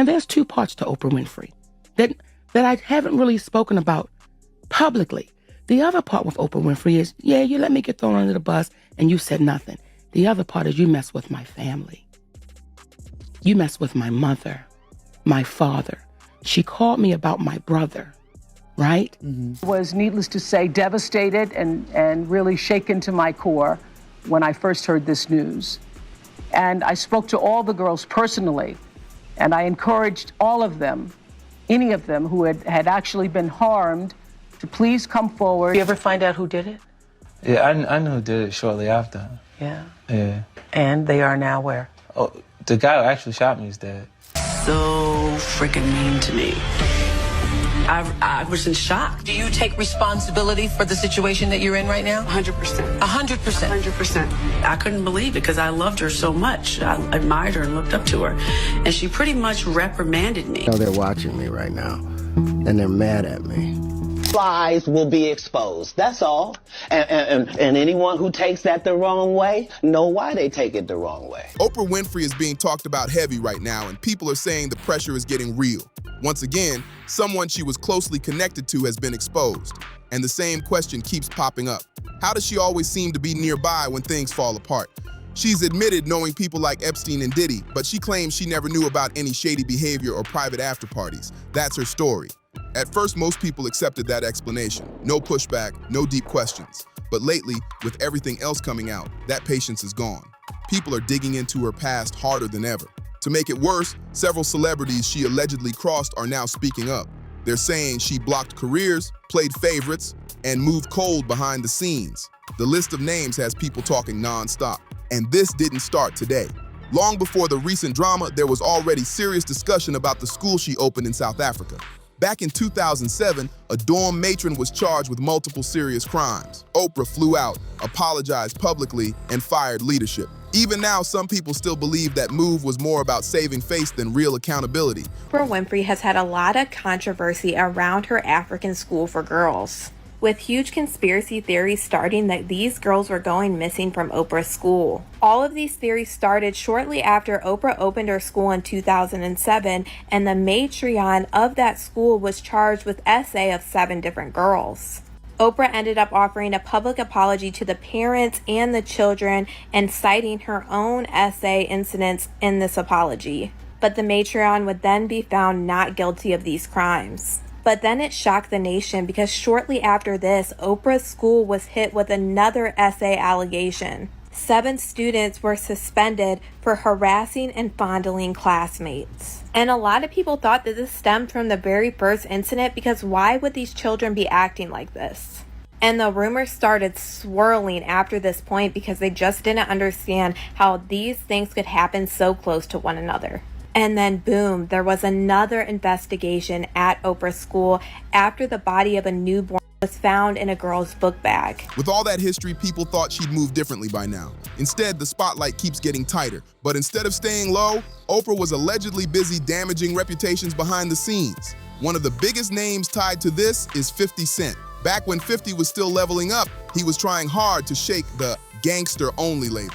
And there's two parts to Oprah Winfrey that I haven't really spoken about publicly. The other part with Oprah Winfrey is, yeah, you let me get thrown under the bus and you said nothing. The other part is you mess with my family. You mess with my mother, my father. She called me about my brother, right? Mm-hmm. Was, needless to say, devastated and really shaken to my core when I first heard this news. And I spoke to all the girls personally, and I encouraged all of them, any of them who had actually been harmed, to please come forward. You ever find out who did it? Yeah, I knew who did it shortly after. Yeah? Yeah. And they are now where? Oh, the guy who actually shot me is dead. So freaking mean to me. I was in shock. Do you take responsibility for the situation that you're in right now? 100%. 100%? 100%. I couldn't believe it because I loved her so much. I admired her and looked up to her. And she pretty much reprimanded me. You know, they're watching me right now, and they're mad at me. Lies will be exposed. That's all. And anyone who takes that the wrong way, know why they take it the wrong way. Oprah Winfrey is being talked about heavy right now, and people are saying the pressure is getting real. Once again, someone she was closely connected to has been exposed. And the same question keeps popping up. How does she always seem to be nearby when things fall apart? She's admitted knowing people like Epstein and Diddy, but she claims she never knew about any shady behavior or private after-parties. That's her story. At first, most people accepted that explanation. No pushback, no deep questions. But lately, with everything else coming out, that patience is gone. People are digging into her past harder than ever. To make it worse, several celebrities she allegedly crossed are now speaking up. They're saying she blocked careers, played favorites, and moved cold behind the scenes. The list of names has people talking nonstop. And this didn't start today. Long before the recent drama, there was already serious discussion about the school she opened in South Africa. Back in 2007, a dorm matron was charged with multiple serious crimes. Oprah flew out, apologized publicly, and fired leadership. Even now, some people still believe that move was more about saving face than real accountability. Oprah Winfrey has had a lot of controversy around her African school for girls, with huge conspiracy theories starting that these girls were going missing from Oprah's school. All of these theories started shortly after Oprah opened her school in 2007, and the matriarch of that school was charged with SA of 7 different girls. Oprah ended up offering a public apology to the parents and the children and citing her own SA incidents in this apology. But the matriarch would then be found not guilty of these crimes. But then it shocked the nation because shortly after this, Oprah's school was hit with another SA allegation. 7 students were suspended for harassing and fondling classmates. And a lot of people thought that this stemmed from the very first incident because why would these children be acting like this? And the rumors started swirling after this point because they just didn't understand how these things could happen so close to one another. And then boom, there was another investigation at Oprah's school after the body of a newborn was found in a girl's book bag. With all that history, people thought she'd move differently by now. Instead, the spotlight keeps getting tighter. But instead of staying low, Oprah was allegedly busy damaging reputations behind the scenes. One of the biggest names tied to this is 50 Cent. Back when 50 was still leveling up, he was trying hard to shake the gangster-only label.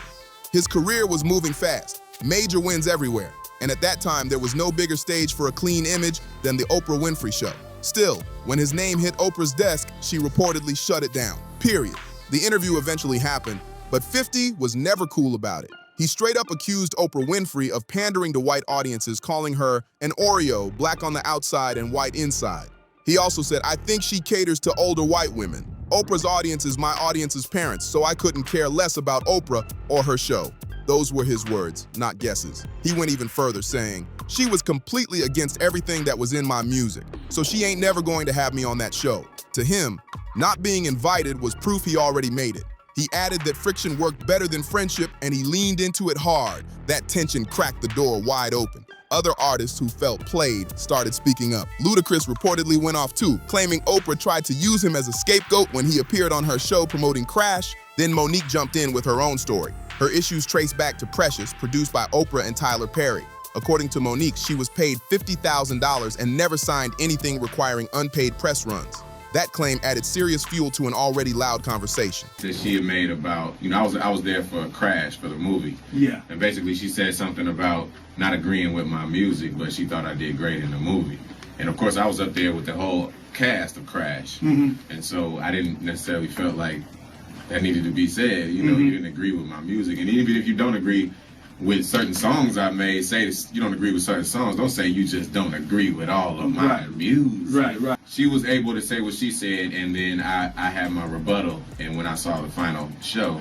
His career was moving fast, major wins everywhere. And at that time, there was no bigger stage for a clean image than the Oprah Winfrey Show. Still, when his name hit Oprah's desk, she reportedly shut it down, period. The interview eventually happened, but 50 was never cool about it. He straight up accused Oprah Winfrey of pandering to white audiences, calling her an Oreo, black on the outside and white inside. He also said, "I think she caters to older white women. Oprah's audience is my audience's parents, so I couldn't care less about Oprah or her show." Those were his words, not guesses. He went even further, saying, "She was completely against everything that was in my music, so she ain't never going to have me on that show." To him, not being invited was proof he already made it. He added that friction worked better than friendship, and he leaned into it hard. That tension cracked the door wide open. Other artists who felt played started speaking up. Ludacris reportedly went off too, claiming Oprah tried to use him as a scapegoat when he appeared on her show promoting Crash. Then Monique jumped in with her own story. Her issues trace back to Precious, produced by Oprah and Tyler Perry. According to Monique, she was paid $50,000 and never signed anything requiring unpaid press runs. That claim added serious fuel to an already loud conversation. That she had made about, I was there for Crash, for the movie. Yeah. And basically she said something about not agreeing with my music, but she thought I did great in the movie. And of course, I was up there with the whole cast of Crash, and so I didn't necessarily felt like that needed to be said. You know, you didn't agree with my music, and even if you don't agree with certain songs I made, say you don't agree with certain songs, don't say you just don't agree with all of my music. Right. She was able to say what she said, and then I had my rebuttal, and when I saw the final show,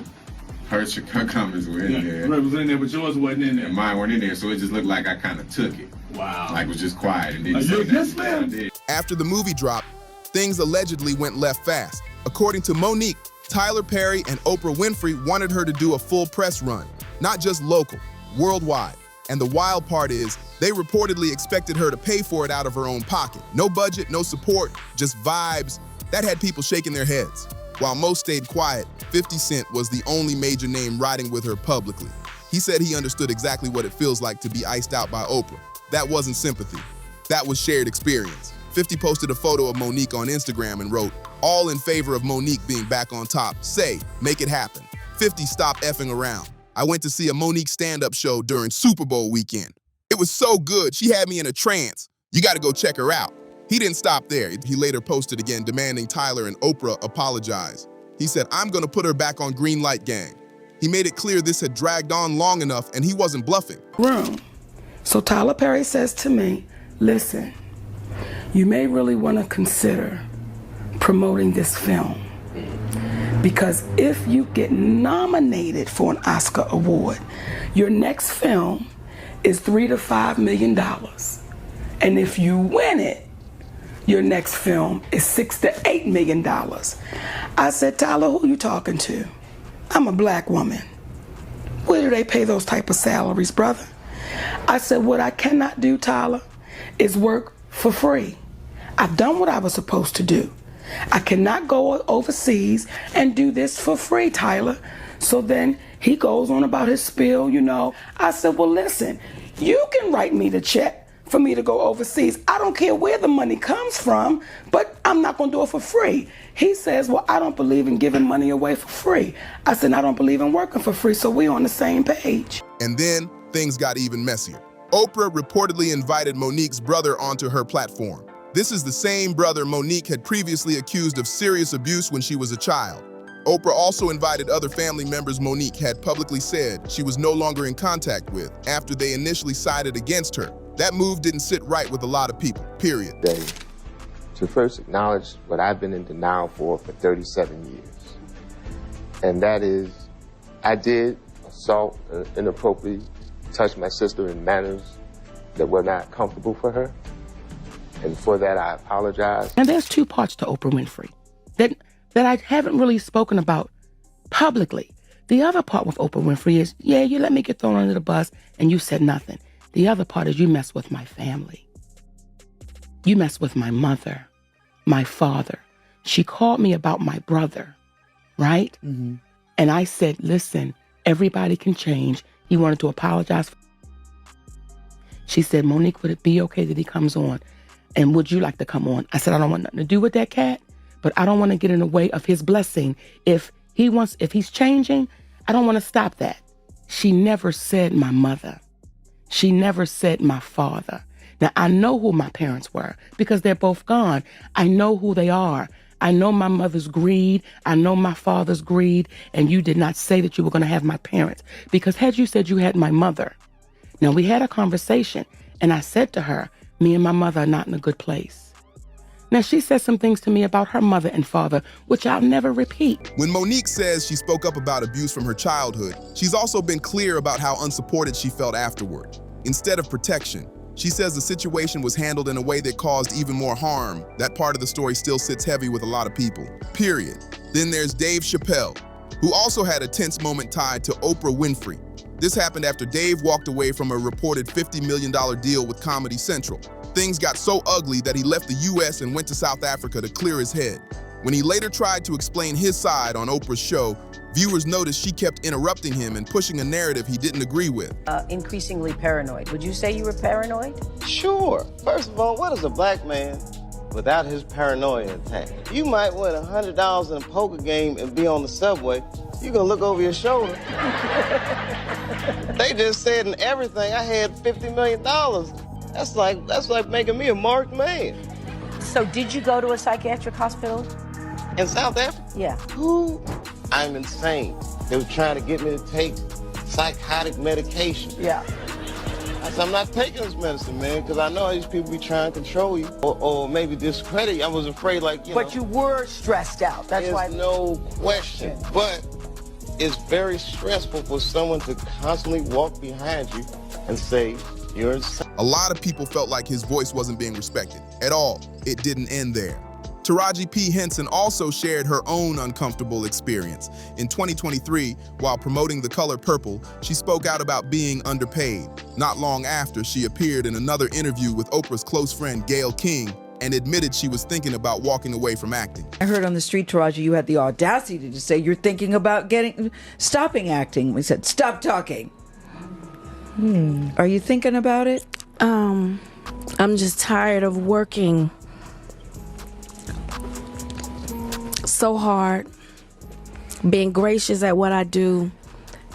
her comments were in there. Right, was in there, but yours wasn't in there. And mine weren't in there, so it just looked like I kind of took it. Wow. Like, was just quiet and didn't say yes, that. ma'am. After the movie dropped, things allegedly went left fast. According to Monique, Tyler Perry and Oprah Winfrey wanted her to do a full press run, not just local, worldwide. And the wild part is, they reportedly expected her to pay for it out of her own pocket. No budget, no support, just vibes. That had people shaking their heads. While most stayed quiet, 50 Cent was the only major name riding with her publicly. He said he understood exactly what it feels like to be iced out by Oprah. That wasn't sympathy. That was shared experience. 50 posted a photo of Monique on Instagram and wrote, "All in favor of Monique being back on top. Say, make it happen. 50, stop effing around. I went to see a Monique stand-up show during Super Bowl weekend. It was so good, she had me in a trance. You gotta go check her out." He didn't stop there. He later posted again demanding Tyler and Oprah apologize. He said, "I'm gonna put her back on Green Light Gang." He made it clear this had dragged on long enough and he wasn't bluffing. So Tyler Perry says to me, listen, you may really want to consider promoting this film, because if you get nominated for an Oscar award, your next film is $3 to $5 million. And if you win it, your next film is $6 to $8 million. I said, Tyler, who you talking to? I'm a black woman. Where do they pay those type of salaries, brother? I said, what I cannot do, Tyler, is work for free. I've done what I was supposed to do. I cannot go overseas and do this for free, Tyler. So then he goes on about his spiel, you know. I said, well, listen, you can write me the check for me to go overseas. I don't care where the money comes from, but I'm not gonna do it for free. He says, well, I don't believe in giving money away for free. I said, I don't believe in working for free, so we're on the same page. And then things got even messier. Oprah reportedly invited Monique's brother onto her platform. This is the same brother Monique had previously accused of serious abuse when she was a child. Oprah also invited other family members Monique had publicly said she was no longer in contact with after they initially sided against her. That move didn't sit right with a lot of people, period. To first acknowledge what I've been in denial for 37 years. And that is, I did assault and inappropriately touch my sister in manners that were not comfortable for her. And for that, I apologize. And there's two parts to Oprah Winfrey that I haven't really spoken about publicly. The other part with Oprah Winfrey is, yeah, you let me get thrown under the bus and you said nothing. The other part is you mess with my family. You mess with my mother, my father. She called me about my brother, right? Mm-hmm. And I said, listen, everybody can change. He wanted to apologize. She said, Monique, would it be okay that he comes on? And would you like to come on? I said, I don't want nothing to do with that cat, but I don't want to get in the way of his blessing. If he's changing, I don't want to stop that. She never said my mother. She never said my father. Now, I know who my parents were because they're both gone. I know who they are. I know my mother's greed. I know my father's greed. And you did not say that you were going to have my parents, because had you said you had my mother. Now, we had a conversation and I said to her, me and my mother are not in a good place. Now, she said some things to me about her mother and father, which I'll never repeat. When Monique says she spoke up about abuse from her childhood, she's also been clear about how unsupported she felt afterward. Instead of protection, she says the situation was handled in a way that caused even more harm. That part of the story still sits heavy with a lot of people, period. Then there's Dave Chappelle, who also had a tense moment tied to Oprah Winfrey. This happened after Dave walked away from a reported $50 million deal with Comedy Central. Things got so ugly that he left the US and went to South Africa to clear his head. When he later tried to explain his side on Oprah's show, viewers noticed she kept interrupting him and pushing a narrative he didn't agree with. Increasingly paranoid. Would you say you were paranoid? Sure. First of all, what is a black man without his paranoia intact? You might win $100 in a poker game and be on the subway You gonna look over your shoulder. They just said in everything I had $50 million. That's like making me a marked man. So did you go to a psychiatric hospital? In South Africa? Yeah. Who? I'm insane. They were trying to get me to take psychotic medication. Yeah. I said, I'm not taking this medicine, man, because I know these people be trying to control you or maybe discredit you. I was afraid, like, you know. But you were stressed out. That's why. There's no question. But it's very stressful for someone to constantly walk behind you and say, you're insane. A lot of people felt like his voice wasn't being respected at all. It didn't end there. Taraji P. Henson also shared her own uncomfortable experience. In 2023, while promoting The Color Purple, she spoke out about being underpaid. Not long after, she appeared in another interview with Oprah's close friend Gayle King and admitted she was thinking about walking away from acting. I heard on the street, Taraji, you had the audacity to say you're thinking about stopping acting. We said, stop talking. Are you thinking about it? I'm just tired of working so hard, being gracious at what I do,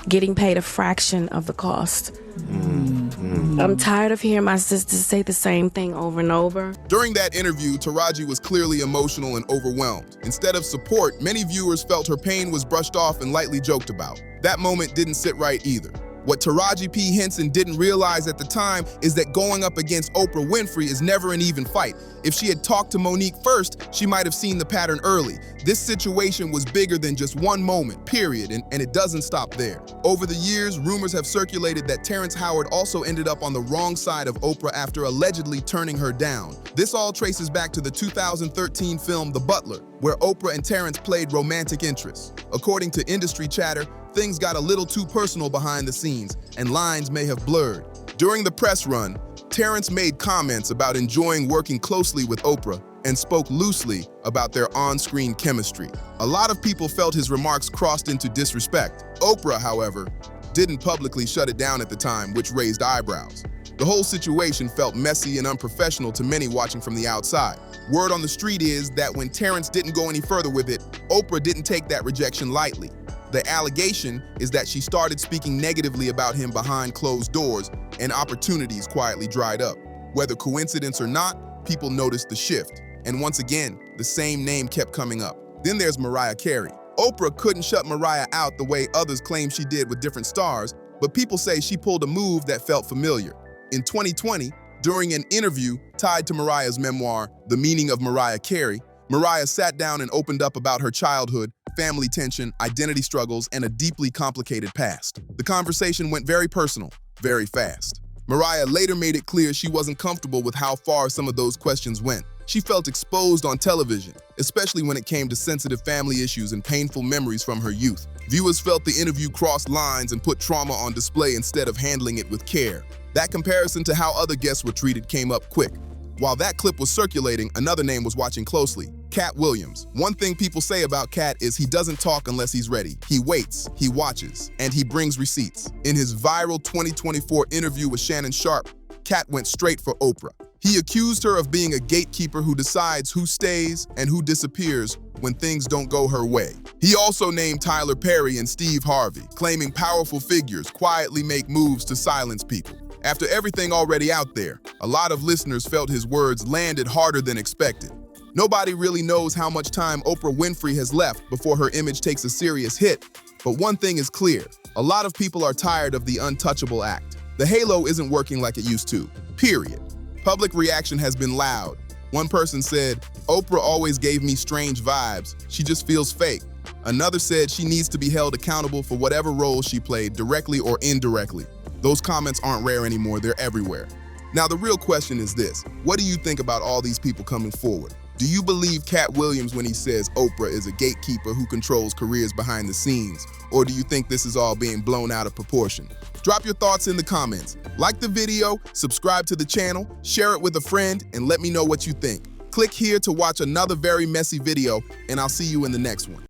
getting paid a fraction of the cost. I'm tired of hearing my sisters say the same thing over and over. During that interview, Taraji was clearly emotional and overwhelmed. Instead of support, many viewers felt her pain was brushed off and lightly joked about. That moment didn't sit right either. What Taraji P. Henson didn't realize at the time is that going up against Oprah Winfrey is never an even fight. If she had talked to Monique first, she might have seen the pattern early. This situation was bigger than just one moment, period, and it doesn't stop there. Over the years, rumors have circulated that Terrence Howard also ended up on the wrong side of Oprah after allegedly turning her down. This all traces back to the 2013 film The Butler, where Oprah and Terrence played romantic interests. According to industry chatter, things got a little too personal behind the scenes, and lines may have blurred. During the press run, Terrence made comments about enjoying working closely with Oprah and spoke loosely about their on-screen chemistry. A lot of people felt his remarks crossed into disrespect. Oprah, however, didn't publicly shut it down at the time, which raised eyebrows. The whole situation felt messy and unprofessional to many watching from the outside. Word on the street is that when Terrence didn't go any further with it, Oprah didn't take that rejection lightly. The allegation is that she started speaking negatively about him behind closed doors, and opportunities quietly dried up. Whether coincidence or not, people noticed the shift. And once again, the same name kept coming up. Then there's Mariah Carey. Oprah couldn't shut Mariah out the way others claim she did with different stars, but people say she pulled a move that felt familiar. In 2020, during an interview tied to Mariah's memoir, The Meaning of Mariah Carey, Mariah sat down and opened up about her childhood, family tension, identity struggles, and a deeply complicated past. The conversation went very personal, very fast. Mariah later made it clear she wasn't comfortable with how far some of those questions went. She felt exposed on television, especially when it came to sensitive family issues and painful memories from her youth. Viewers felt the interview crossed lines and put trauma on display instead of handling it with care. That comparison to how other guests were treated came up quick. While that clip was circulating, another name was watching closely: Cat Williams. One thing people say about Cat is he doesn't talk unless he's ready. He waits, he watches, and he brings receipts. In his viral 2024 interview with Shannon Sharpe, Cat went straight for Oprah. He accused her of being a gatekeeper who decides who stays and who disappears when things don't go her way. He also named Tyler Perry and Steve Harvey, claiming powerful figures quietly make moves to silence people. After everything already out there, a lot of listeners felt his words landed harder than expected. Nobody really knows how much time Oprah Winfrey has left before her image takes a serious hit, but one thing is clear: a lot of people are tired of the untouchable act. The halo isn't working like it used to, period. Public reaction has been loud. One person said, "Oprah always gave me strange vibes. She just feels fake." Another said she needs to be held accountable for whatever role she played, directly or indirectly. Those comments aren't rare anymore, they're everywhere. Now the real question is this: what do you think about all these people coming forward? Do you believe Cat Williams when he says Oprah is a gatekeeper who controls careers behind the scenes? Or do you think this is all being blown out of proportion? Drop your thoughts in the comments. Like the video, subscribe to the channel, share it with a friend, and let me know what you think. Click here to watch another very messy video, and I'll see you in the next one.